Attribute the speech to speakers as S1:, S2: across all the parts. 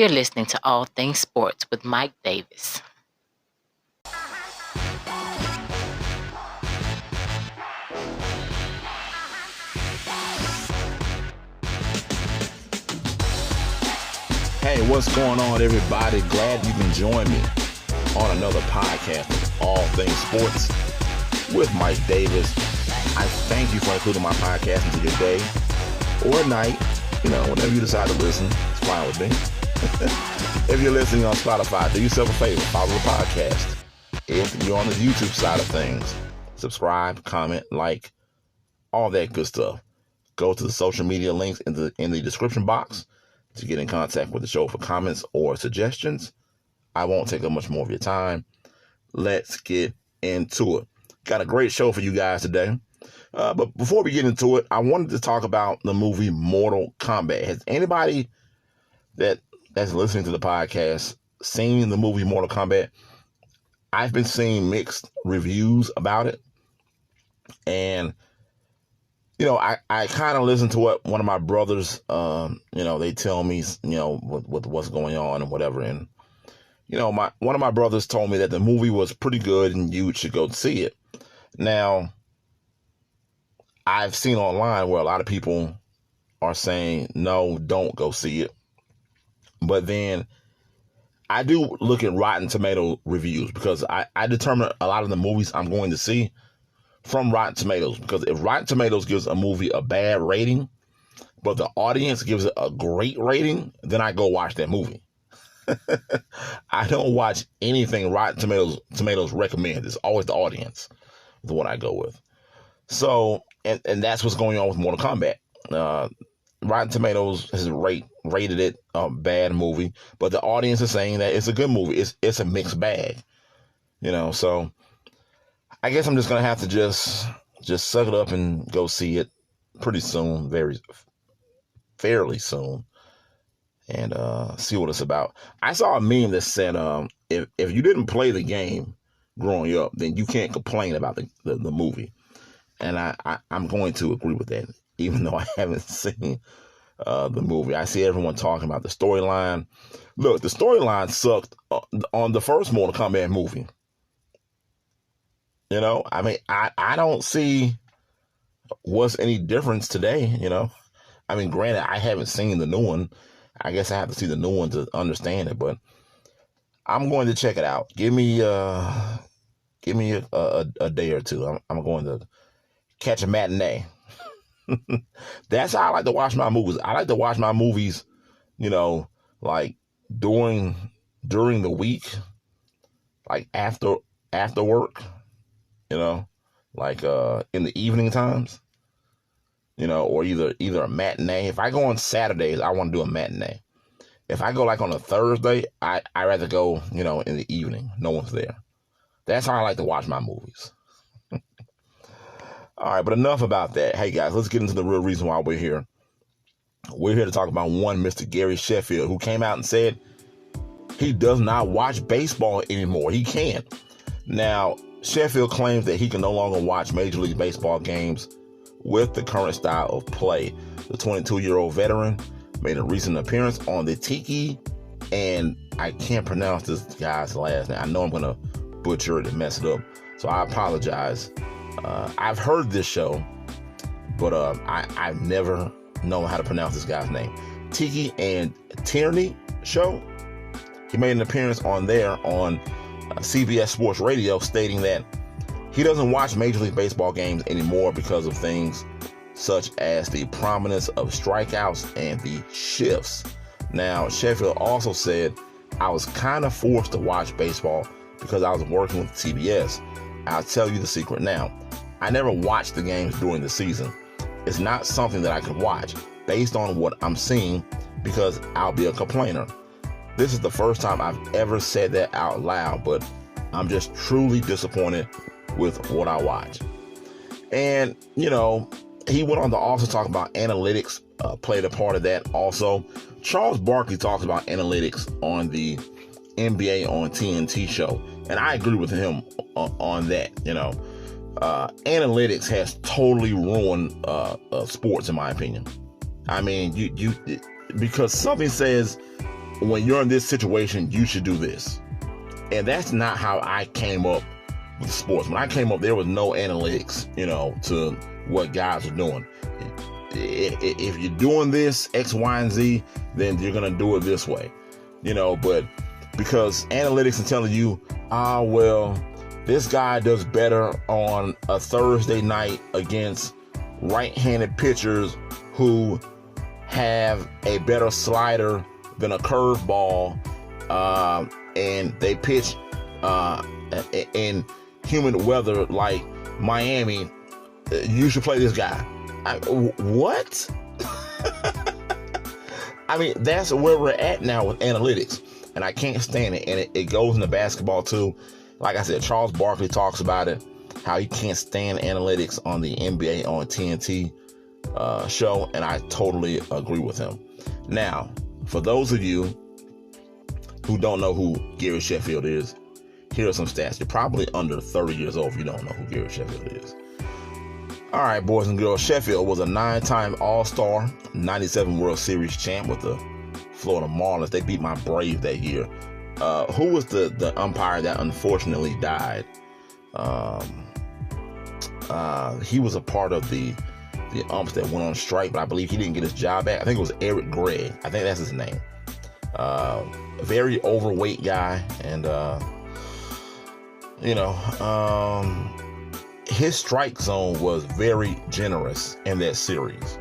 S1: You're listening to All Things Sports with Mike Davis.
S2: Hey, what's going on, everybody? Glad you can join me on another podcast of All Things Sports with Mike Davis. I thank you for including my podcast into your day or night. Whenever you decide to listen, it's fine with me. If you're listening on Spotify, do yourself a favor, follow the podcast. If you're on the YouTube side of things, subscribe, comment, like, all that good stuff. Go to the social media links in the description box to get in contact with the show for comments or suggestions. I won't take up much more of your time. Let's get into it. Got a great show for you guys today. But before we get into it, I wanted to talk about the movie Mortal Kombat. Has anybody that's listening to the podcast seen the movie Mortal Kombat? I've been seeing mixed reviews about it. And I kind of listen to what one of my brothers, they tell me, with what's going on and whatever. And, one of my brothers told me that the movie was pretty good and you should go see it. Now, I've seen online where a lot of people are saying, no, don't go see it. But then I do look at Rotten Tomato reviews because I determine a lot of the movies I'm going to see from Rotten Tomatoes, because if Rotten Tomatoes gives a movie a bad rating, but the audience gives it a great rating, then I go watch that movie. I don't watch anything Rotten Tomatoes recommend. It's always the audience is what I go with. So, and that's what's going on with Mortal Kombat. Rotten Tomatoes has rated it a bad movie, but the audience is saying that it's a good movie. It's a mixed bag, so I guess I'm just going to have to just suck it up and go see it pretty soon, fairly soon, and see what it's about. I saw a meme that said, if you didn't play the game growing up, then you can't complain about the movie. And I'm going to agree with that, even though I haven't seen the movie. I see everyone talking about the storyline. Look, the storyline sucked on the first Mortal Kombat movie. I don't see what's any difference today, Granted, I haven't seen the new one. I guess I have to see the new one to understand it, but I'm going to check it out. Give me a day or two. I'm going to catch a matinee. That's how I like to watch my movies. I like to watch my movies, like during the week, like after work. Like in the evening times, or either a matinee. If I go on Saturdays, I want to do a matinee. If I go like on a Thursday, I rather go, in the evening. No one's there. That's how I like to watch my movies. All right, but enough about that. Hey guys, let's get into the real reason why we're here. We're here to talk about one Mr. Gary Sheffield, who came out and said he does not watch baseball anymore. He can't. Now, Sheffield claims that he can no longer watch Major League Baseball games with the current style of play. The 22-year-old veteran made a recent appearance on the Tiki, and I can't pronounce this guy's last name. I know I'm going to butcher it and mess it up, so I apologize. I've heard this show, but I've never known how to pronounce this guy's name. Tiki and Tierney show. He made an appearance on CBS Sports Radio, stating that he doesn't watch Major League Baseball games anymore because of things such as the prominence of strikeouts and the shifts. Now, Sheffield also said, I was kind of forced to watch baseball because I was working with CBS. I'll tell you the secret now. I never watch the games during the season. It's not something that I can watch based on what I'm seeing because I'll be a complainer. This is the first time I've ever said that out loud, but I'm just truly disappointed with what I watch. And, he went on to also talk about analytics, played a part of that also. Charles Barkley talks about analytics on the NBA on TNT show, and I agree with him on that. Analytics has totally ruined sports, in my opinion. I mean, you because something says when you're in this situation, you should do this. And that's not how I came up with sports. When I came up, there was no analytics, to what guys are doing. If you're doing this X, Y, and Z, then you're going to do it this way, but because analytics are telling you, well, this guy does better on a Thursday night against right-handed pitchers who have a better slider than a curveball, and they pitch in humid weather like Miami. You should play this guy. What? I mean, that's where we're at now with analytics, and I can't stand it. And it goes into basketball too. Like I said, Charles Barkley talks about it, how he can't stand analytics on the NBA on TNT show, and I totally agree with him. Now, for those of you who don't know who Gary Sheffield is, here are some stats. You're probably under 30 years old if you don't know who Gary Sheffield is. All right, boys and girls, Sheffield was a 9-time All-Star, 97 World Series champ with the Florida Marlins. They beat my Braves that year. Who was the umpire that unfortunately died? He was a part of the umps that went on strike, but I believe he didn't get his job back. I think it was Eric Gregg. I think that's his name. A very overweight guy, and his strike zone was very generous in that series.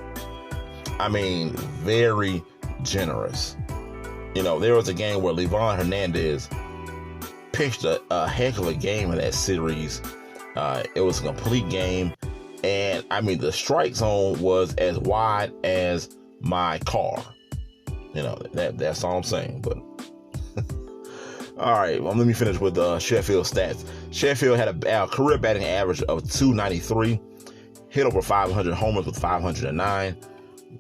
S2: I mean, very generous. There was a game where Livan Hernandez pitched a heck of a game in that series. It was a complete game. And, I mean, the strike zone was as wide as my car. That's all I'm saying. But all right, well, let me finish with Sheffield's stats. Sheffield had a career batting average of .293, hit over 500 homers with 509,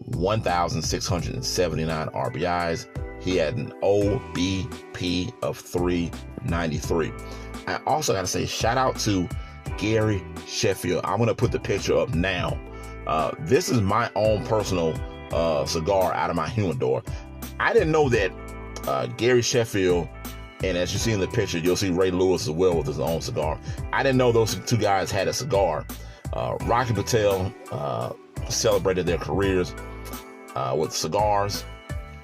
S2: 1,679 RBIs. He had an OBP of 393. I also got to say, shout out to Gary Sheffield. I'm going to put the picture up now. This is my own personal cigar out of my humidor. I didn't know that Gary Sheffield, and as you see in the picture, you'll see Ray Lewis as well with his own cigar. I didn't know those two guys had a cigar. Rocky Patel celebrated their careers with cigars,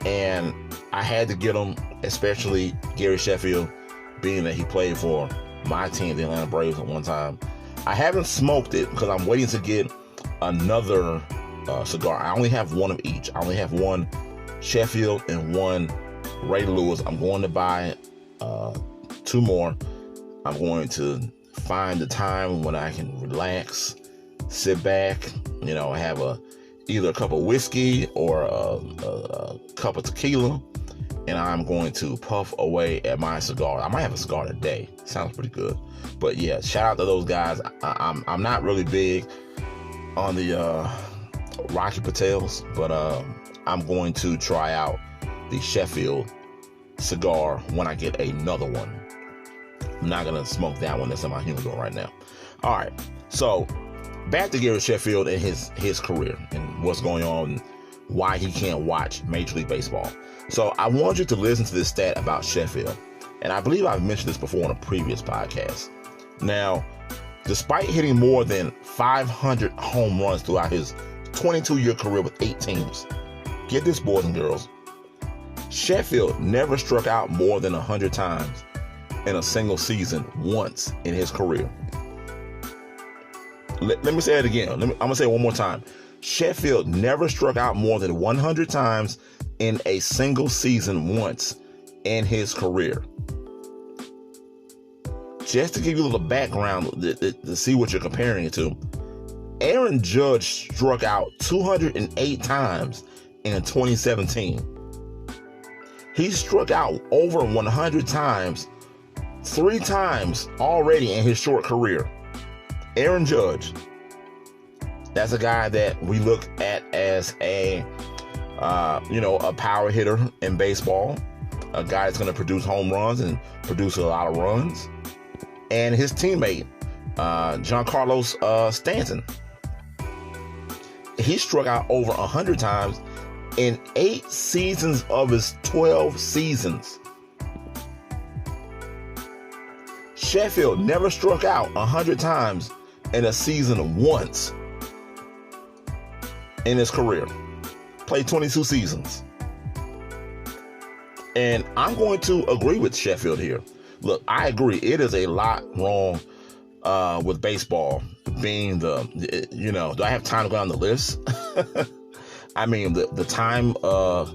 S2: and I had to get them, especially Gary Sheffield, being that he played for my team, the Atlanta Braves, at one time. I haven't smoked it because I'm waiting to get another cigar. I only have one of each. I only have one Sheffield and one Ray Lewis. I'm going to buy 2 more. I'm going to find the time when I can relax, sit back, have either a cup of whiskey or a cup of tequila, and I'm going to puff away at my cigar. I might have a cigar today. Sounds pretty good. But yeah, shout out to those guys. I'm not really big on the Rocky Patels, but I'm going to try out the Sheffield cigar when I get another one. I'm not going to smoke that one that's in my humidor right now. All right, so back to Gary Sheffield and his career and what's going on, why he can't watch Major League Baseball. So I want you to listen to this stat about Sheffield, and I believe I've mentioned this before on a previous podcast. Now, despite hitting more than 500 home runs throughout his 22-year career with 8 teams, get this, boys and girls, Sheffield never struck out more than 100 times in a single season once in his career. Let me say it again. I'm going to say it one more time. Sheffield never struck out more than 100 times in a single season once in his career. Just to give you a little background to see what you're comparing it to, Aaron Judge struck out 208 times in 2017. He struck out over 100 times, 3 times already in his short career. Aaron Judge, that's a guy that we look at as a power hitter in baseball, a guy that's going to produce home runs and produce a lot of runs. And his teammate, Giancarlo Stanton, he struck out over 100 times In 8 seasons of his 12 seasons, Sheffield never struck out 100 times in a season once in his career. Played 22 seasons. And I'm going to agree with Sheffield here. Look, I agree. It is a lot wrong with baseball being do I have time to go down the list? I mean, the time of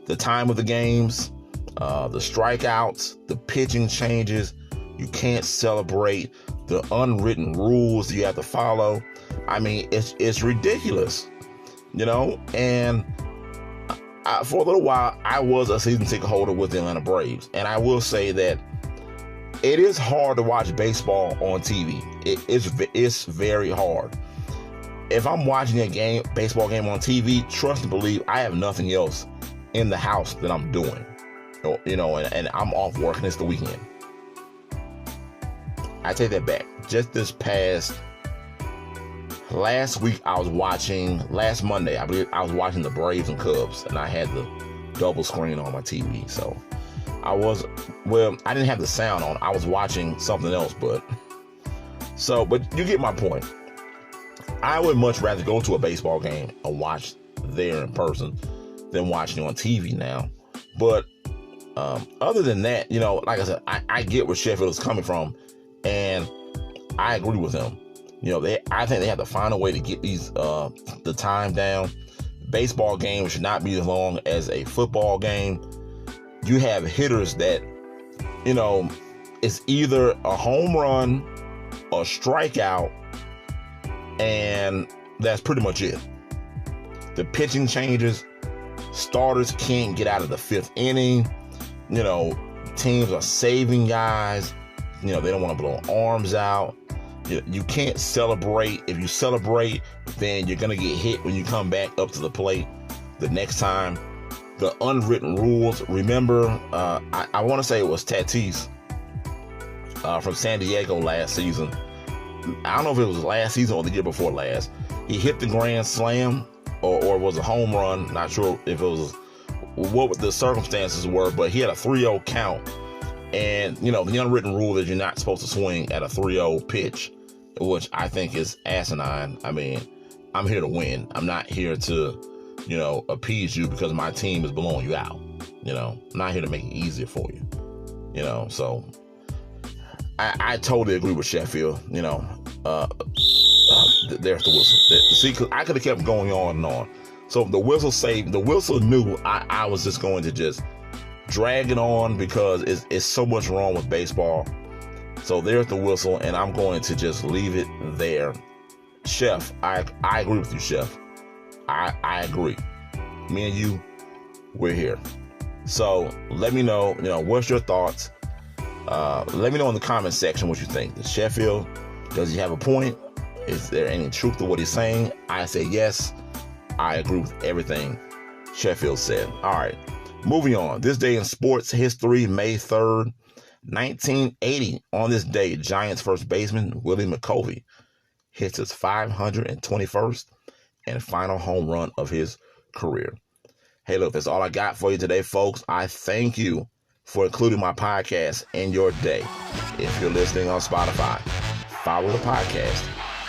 S2: the games, the strikeouts, the pitching changes. You can't celebrate, the unwritten rules you have to follow. I mean, it's ridiculous, and for a little while, I was a season ticket holder with the Atlanta Braves. And I will say that it is hard to watch baseball on TV. It's very hard. If I'm watching a baseball game on TV, trust and believe I have nothing else in the house that I'm doing. And I'm off work and it's the weekend. I take that back. Just this past last week, last Monday, I believe I was watching the Braves and Cubs, and I had the double screen on my TV. So I didn't have the sound on. I was watching something else, but you get my point. I would much rather go to a baseball game and watch there in person than watching on TV now. But other than that, like I said, I get where Sheffield is coming from, and I agree with him. I think they have to find a way to get the time down. Baseball games should not be as long as a football game. You have hitters that, it's either a home run, a strikeout, and that's pretty much it. The pitching changes. Starters can't get out of the 5th inning. Teams are saving guys. They don't want to blow arms out. You can't celebrate. If you celebrate, then you're going to get hit when you come back up to the plate the next time. The unwritten rules. Remember, I want to say it was Tatis from San Diego last season. I don't know if it was last season or the year before last. He hit the grand slam or was a home run. Not sure if it was what the circumstances were, but he had a 3-0 count. And, the unwritten rule is you're not supposed to swing at a 3-0 pitch, which I think is asinine. I mean, I'm here to win. I'm not here to, appease you because my team is blowing you out. I'm not here to make it easier for you. So I totally agree with Sheffield. There's the whistle. See, because I could have kept going on and on. So the whistle knew I was just going to just drag it on because it's so much wrong with baseball. So there's the whistle, and I'm going to just leave it there. Chef, I agree with you, Chef. I agree. Me and you, we're here. So let me know, what's your thoughts? Let me know in the comment section what you think. Does Sheffield, does he have a point? Is there any truth to what he's saying? I say yes. I agree with everything Sheffield said. All right. Moving on. This day in sports history, May 3rd, 1980. On this day, Giants first baseman Willie McCovey hits his 521st and final home run of his career. Hey, look, that's all I got for you today, folks. I thank you for including my podcast in your day. If you're listening on Spotify, follow the podcast.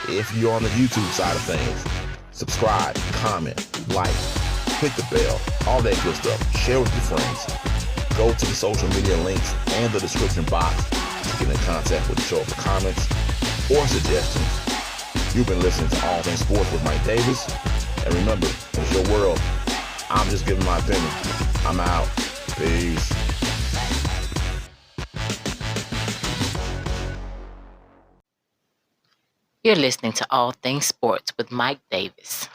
S2: If you're on the YouTube side of things, subscribe, comment, like, hit the bell, all that good stuff. Share with your friends. Go to the social media links and the description box to get in contact with the show for comments or suggestions. You've been listening to All Things Sports with Mike Davis. And remember, it's your world. I'm just giving my opinion. I'm out. Peace.
S1: You're listening to All Things Sports with Mike Davis.